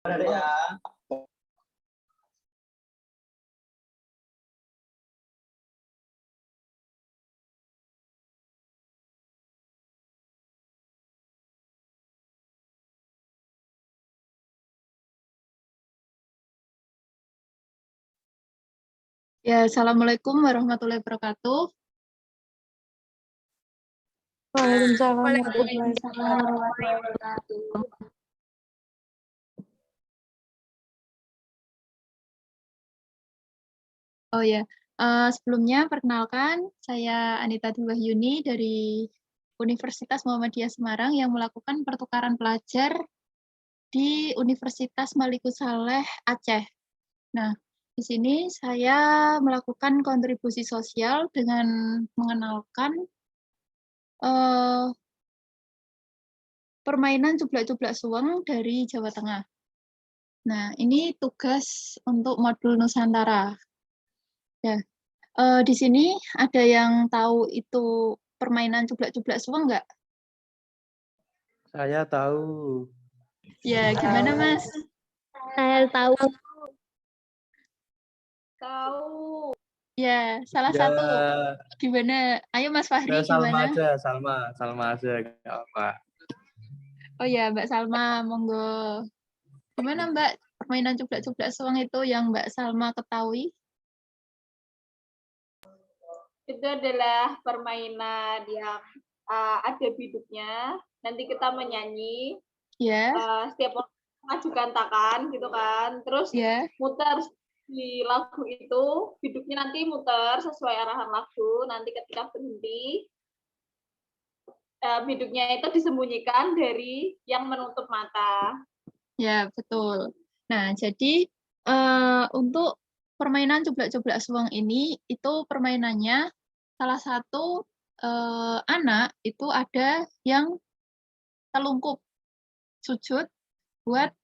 Ya, Assalamualaikum warahmatullahi wabarakatuh. Waalaikumsalam warahmatullahi Wabarakatuh. Oh ya, sebelumnya perkenalkan saya Anita Dwi Wahyuni dari Universitas Muhammadiyah Semarang yang melakukan pertukaran pelajar di Universitas Maliku Saleh Aceh. Nah, di sini saya melakukan kontribusi sosial dengan mengenalkan permainan cublak-cublak suweng dari Jawa Tengah. Nah, ini tugas untuk modul Nusantara. Ya, di sini ada yang tahu itu permainan cublak-cublak suweng nggak? Saya tahu. Ya, gimana Mas? Saya tahu. Tahu. Ya, salah satu. Gimana? Ayo Mas Fahri, Salma gimana? aja, Salma aja, nggak apa. Oh ya, Mbak Salma, monggo. Gimana Mbak permainan cublak-cublak suweng itu yang Mbak Salma ketahui? Itu adalah permainan yang ada biduknya. Nanti kita menyanyi. Ya. Setiap orang mengajukan tangan gitu kan. Terus Ya. muter di lagu itu, biduknya nanti muter sesuai arahan lagu. Nanti ketika berhenti, biduknya itu disembunyikan dari yang menutup mata. Ya, betul. Nah, jadi untuk permainan cublak-cublak suweng ini, itu permainannya salah satu anak itu ada yang telungkup sujud buat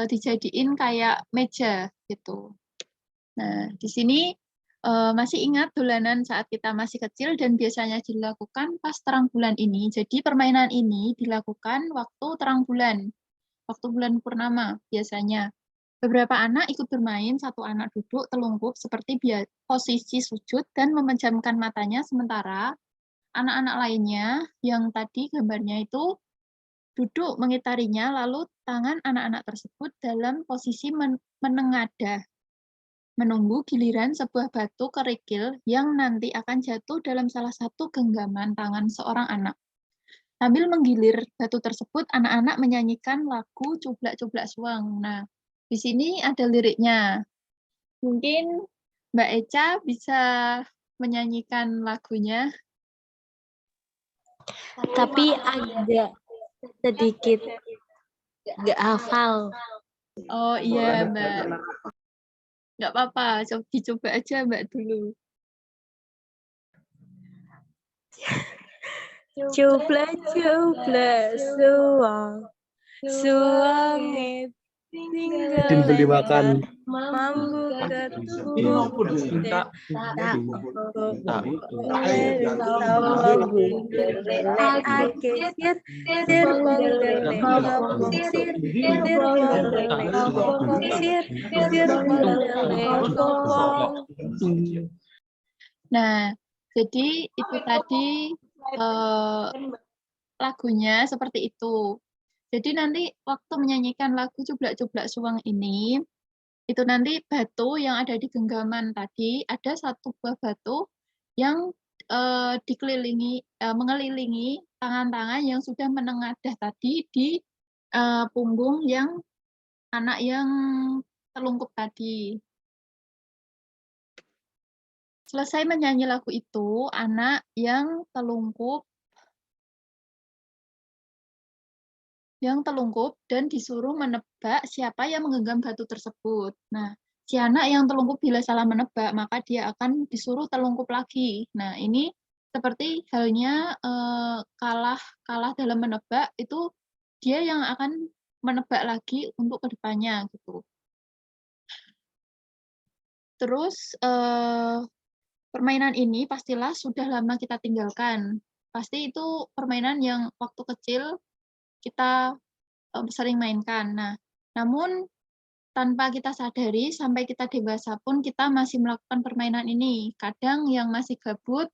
dijadiin kayak meja gitu. Nah, di sini masih ingat dolanan saat kita masih kecil dan biasanya dilakukan pas terang bulan ini. Jadi permainan ini dilakukan waktu terang bulan, waktu bulan purnama biasanya. Beberapa anak ikut bermain, satu anak duduk telungkup seperti posisi sujud dan memejamkan matanya, sementara anak-anak lainnya yang tadi gambarnya itu duduk mengitarinya, lalu tangan anak-anak tersebut dalam posisi menengadah, menunggu giliran sebuah batu kerikil yang nanti akan jatuh dalam salah satu genggaman tangan seorang anak. Sambil menggilir batu tersebut, anak-anak menyanyikan lagu Cublak-Cublak Suweng. Nah, di sini ada liriknya. Mungkin Mbak Eca bisa menyanyikan lagunya. Tapi agak sedikit nggak hafal. Oh iya, Mbak. Nggak apa-apa, dicoba aja Mbak dulu. Cublak-cublak suweng, suweng Tinggal dimakan. mambu ketubuh tak Nah, jadi itu tadi lagunya seperti itu. Jadi nanti waktu menyanyikan lagu Cublak-Cublak Suweng ini, itu nanti batu yang ada di genggaman tadi, ada satu buah batu yang mengelilingi tangan-tangan yang sudah menengadah tadi di punggung yang anak yang telungkup tadi. Selesai menyanyi lagu itu, anak yang telungkup dan disuruh menebak siapa yang menggenggam batu tersebut. Nah, si anak yang telungkup bila salah menebak, maka dia akan disuruh telungkup lagi. Nah, ini seperti halnya kalah dalam menebak, itu dia yang akan menebak lagi untuk kedepannya gitu. Terus permainan ini pastilah sudah lama kita tinggalkan. Pasti itu permainan yang waktu kecil kita sering mainkan. Nah, namun tanpa kita sadari sampai kita dewasa pun kita masih melakukan permainan ini. Kadang yang masih gabut,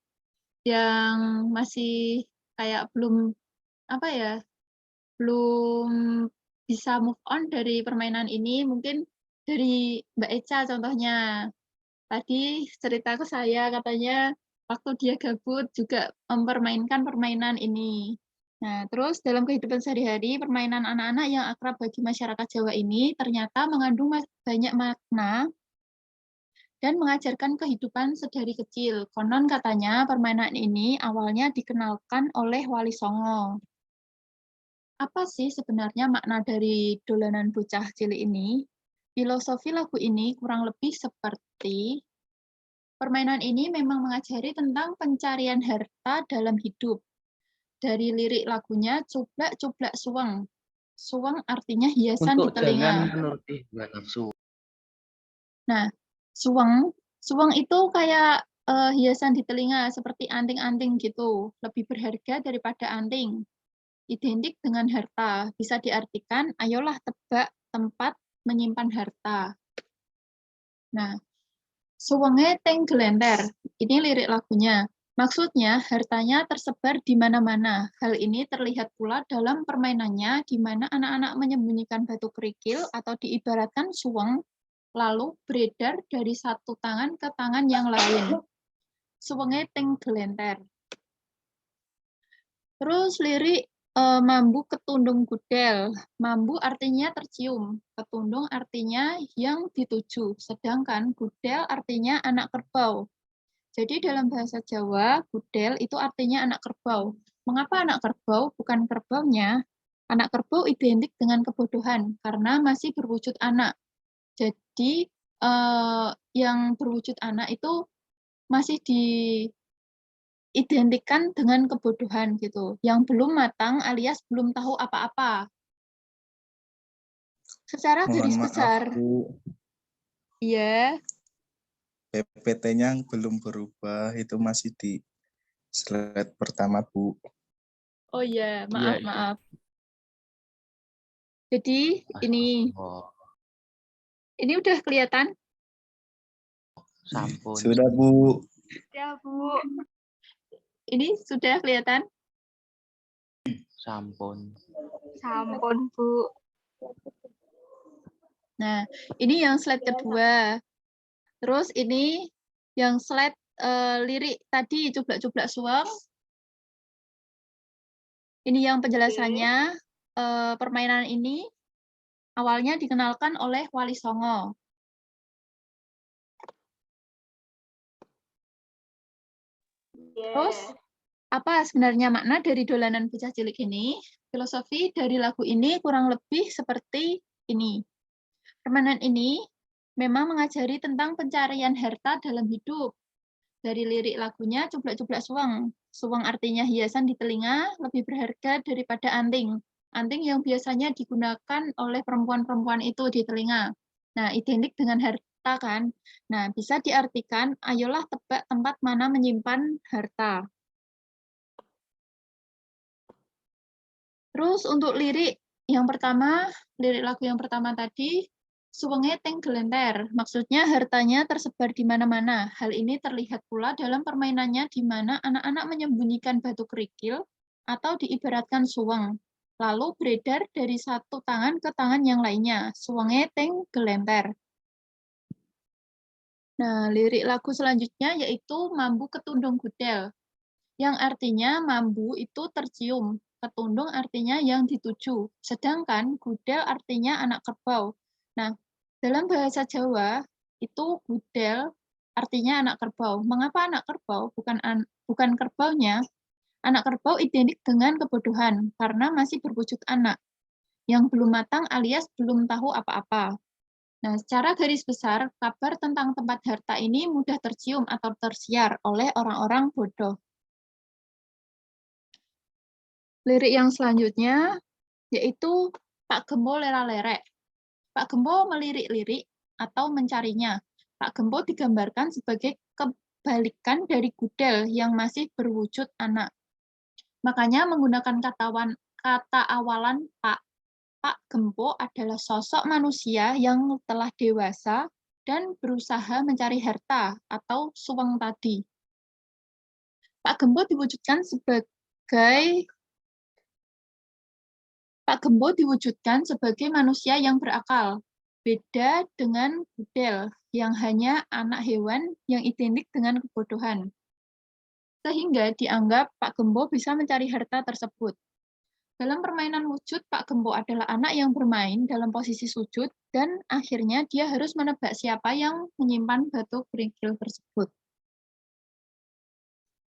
yang masih kayak belum apa ya, belum bisa move on dari permainan ini, mungkin dari Mbak Eca contohnya. Tadi cerita ke saya katanya waktu dia gabut juga mempermainkan permainan ini. Nah, terus dalam kehidupan sehari-hari, permainan anak-anak yang akrab bagi masyarakat Jawa ini ternyata mengandung banyak makna dan mengajarkan kehidupan sedari kecil. Konon katanya permainan ini awalnya dikenalkan oleh Wali Songo. Apa sih sebenarnya makna dari dolanan bocah cilik ini? Filosofi lagu ini kurang lebih seperti permainan ini memang mengajari tentang pencarian harta dalam hidup. Dari lirik lagunya, cublak-cublak suweng. Suweng artinya hiasan di Untuk jangan telinga. menuruti hawa nafsu. Nah, suweng itu kayak hiasan di telinga, seperti anting-anting gitu. Lebih berharga daripada anting. Identik dengan harta. Bisa diartikan, ayolah tebak tempat menyimpan harta. Nah, suwenge teng gelenter. Ini lirik lagunya. Maksudnya, hartanya tersebar di mana-mana. Hal ini terlihat pula dalam permainannya, di mana anak-anak menyembunyikan batu kerikil atau diibaratkan suweng, lalu beredar dari satu tangan ke tangan yang lain. Suwenge teng gelenter. Terus lirik mambu ketundung gudel. Mambu artinya tercium, ketundung artinya yang dituju, sedangkan gudel artinya anak kerbau. Jadi dalam bahasa Jawa, gudel itu artinya anak kerbau. Mengapa anak kerbau, bukan kerbaunya? Anak kerbau identik dengan kebodohan, karena masih berwujud anak. Jadi yang berwujud anak itu masih diidentikan dengan kebodohan gitu, yang belum matang alias belum tahu apa-apa. Secara garis Mohon besar, maaf, Bu. iya, PPT-nya belum berubah, itu masih di slide pertama, Bu. oh iya, Iya, maaf. Jadi ini udah kelihatan? Sampun. Sudah, Bu. Ya, Bu. Ini sudah kelihatan? Sampun. Sampun, Bu. Nah, ini yang slide kedua. Terus ini yang slide lirik tadi, cublak-cublak suweng. Ini yang penjelasannya, permainan ini awalnya dikenalkan oleh Wali Songo. Terus, apa sebenarnya makna dari dolanan bocah cilik ini? Filosofi dari lagu ini kurang lebih seperti ini. Permainan ini memang mengajari tentang pencarian harta dalam hidup. Dari lirik lagunya, cublak-cublak suweng. Suweng artinya hiasan di telinga, lebih berharga daripada anting. Anting yang biasanya digunakan oleh perempuan-perempuan itu di telinga. Nah, identik dengan harta kan? Nah, bisa diartikan, ayolah tebak tempat mana menyimpan harta. Terus untuk lirik yang pertama, lirik lagu yang pertama tadi, suwenge teng gelenter, maksudnya hartanya tersebar di mana-mana. Hal ini terlihat pula dalam permainannya di mana anak-anak menyembunyikan batu kerikil atau diibaratkan suweng, lalu beredar dari satu tangan ke tangan yang lainnya. Suwenge teng gelenter. Nah, lirik lagu selanjutnya yaitu Mambu Ketundung Gudel, yang artinya mambu itu tercium, ketundung artinya yang dituju, sedangkan gudel artinya anak kerbau. Nah, dalam bahasa Jawa itu gudel artinya anak kerbau. Mengapa anak kerbau? Bukan kerbaunya. Anak kerbau identik dengan kebodohan karena masih berwujud anak yang belum matang alias belum tahu apa-apa. Nah, secara garis besar, kabar tentang tempat harta ini mudah tercium atau tersiar oleh orang-orang bodoh. Lirik yang selanjutnya yaitu Pak Gembo Lera-lerek. Pak Gembo melirik-lirik atau mencarinya. Pak Gembo digambarkan sebagai kebalikan dari gudel yang masih berwujud anak. Makanya menggunakan kata awalan Pak. Pak Gempo adalah sosok manusia yang telah dewasa dan berusaha mencari harta atau suweng tadi. Pak Gempo diwujudkan sebagai manusia yang berakal, beda dengan Budel yang hanya anak hewan yang identik dengan kebodohan. Sehingga dianggap Pak Gempo bisa mencari harta tersebut. Dalam permainan wujud, Pak Gempo adalah anak yang bermain dalam posisi sujud dan akhirnya dia harus menebak siapa yang menyimpan batu kerikil tersebut.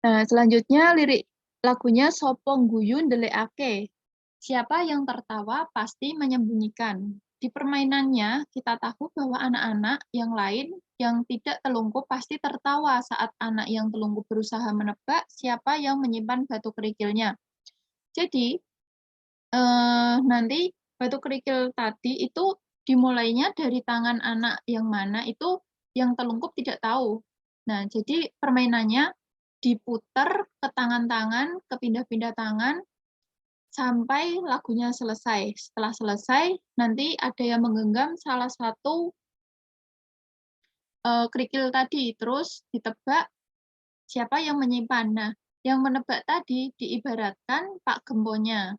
Nah, selanjutnya lirik lagunya Sopong Guyu Ndelikake. Siapa yang tertawa pasti menyembunyikan. Di permainannya, kita tahu bahwa anak-anak yang lain yang tidak telungkup pasti tertawa saat anak yang telungkup berusaha menebak siapa yang menyimpan batu kerikilnya. Jadi, nanti batu kerikil tadi itu dimulainya dari tangan anak yang mana itu yang telungkup tidak tahu. Nah, jadi permainannya diputar ke tangan-tangan, ke pindah-pindah tangan, sampai lagunya selesai. Setelah selesai, nanti ada yang menggenggam salah satu kerikil tadi, terus ditebak siapa yang menyimpan. Nah, yang menebak tadi diibaratkan Pak Gemponya.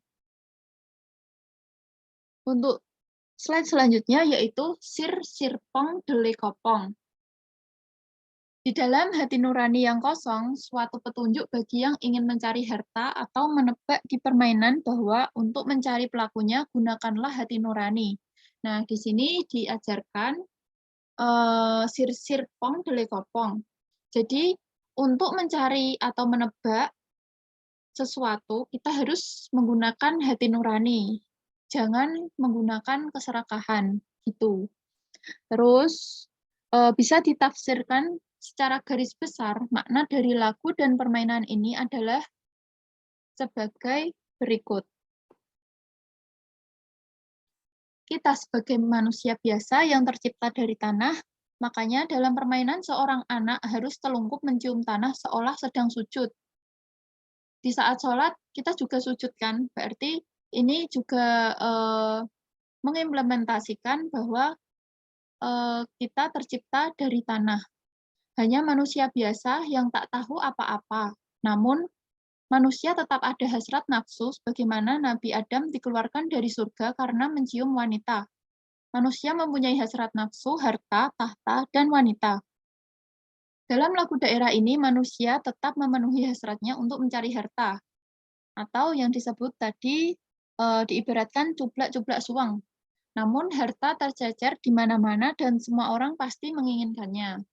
Untuk slide selanjutnya yaitu Sir Sirpong Dele Kopong. Di dalam hati nurani yang kosong, suatu petunjuk bagi yang ingin mencari harta atau menebak di permainan bahwa untuk mencari pelakunya, gunakanlah hati nurani. Nah, di sini diajarkan Sir Sirpong Dele Kopong. Jadi, untuk mencari atau menebak sesuatu, kita harus menggunakan hati nurani. Jangan menggunakan keserakahan, gitu. Terus, bisa ditafsirkan secara garis besar, makna dari lagu dan permainan ini adalah sebagai berikut. Kita sebagai manusia biasa yang tercipta dari tanah, makanya dalam permainan seorang anak harus telungkup mencium tanah seolah sedang sujud. Di saat sholat, kita juga sujud kan, berarti ini juga mengimplementasikan bahwa kita tercipta dari tanah. Hanya manusia biasa yang tak tahu apa-apa. Namun, manusia tetap ada hasrat nafsu sebagaimana Nabi Adam dikeluarkan dari surga karena mencium wanita. Manusia mempunyai hasrat nafsu, harta, tahta, dan wanita. Dalam lagu daerah ini, manusia tetap memenuhi hasratnya untuk mencari harta. Atau yang disebut tadi, diibaratkan cublak-cublak suweng. Namun, harta tercecer di mana-mana dan semua orang pasti menginginkannya.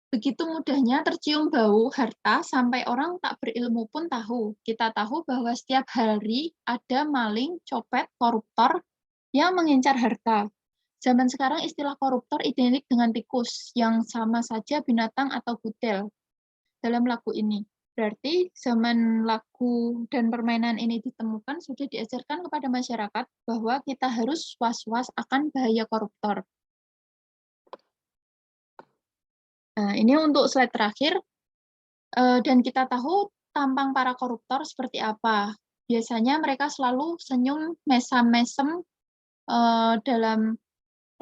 Begitu mudahnya tercium bau harta sampai orang tak berilmu pun tahu. Kita tahu bahwa setiap hari ada maling, copet, koruptor yang mengincar harta. Zaman sekarang istilah koruptor identik dengan tikus, yang sama saja binatang atau budel dalam lagu ini. Berarti zaman lagu dan permainan ini ditemukan sudah diajarkan kepada masyarakat bahwa kita harus was-was akan bahaya koruptor. Nah, ini untuk slide terakhir, dan kita tahu tampang para koruptor seperti apa. Biasanya mereka selalu senyum mesem-mesem dalam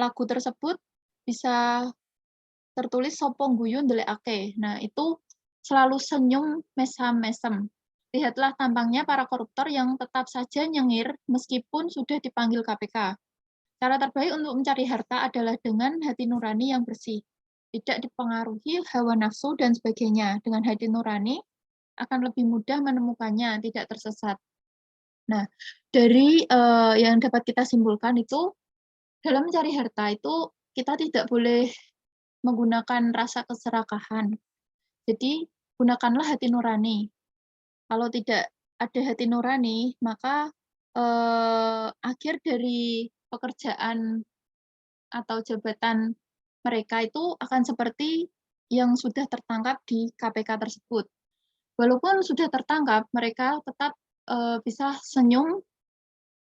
lagu tersebut bisa tertulis Sopong Guyu Ndelikake. Nah, itu selalu senyum mesem-mesem. Lihatlah tampangnya para koruptor yang tetap saja nyengir meskipun sudah dipanggil KPK. Cara terbaik untuk mencari harta adalah dengan hati nurani yang bersih. Tidak dipengaruhi hawa nafsu dan sebagainya. Dengan hati nurani akan lebih mudah menemukannya, tidak tersesat. Nah, dari yang dapat kita simpulkan itu, dalam mencari harta itu kita tidak boleh menggunakan rasa keserakahan. Jadi, gunakanlah hati nurani. Kalau tidak ada hati nurani, maka akhir dari pekerjaan atau jabatan mereka itu akan seperti yang sudah tertangkap di KPK tersebut. Walaupun sudah tertangkap, mereka tetap bisa senyum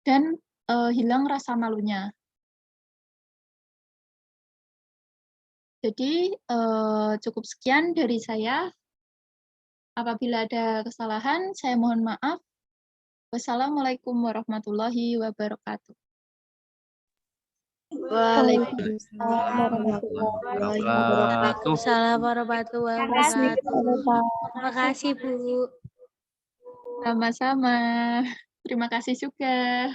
dan hilang rasa malunya. Jadi cukup sekian dari saya. Apabila ada kesalahan, saya mohon maaf. Wassalamualaikum warahmatullahi wabarakatuh. Waalaikumsalam warahmatullahi wabarakatuh. Waalaikumsalam warahmatullahi wabarakatuh. Terima kasih, Bu. Sama-sama. Terima kasih juga.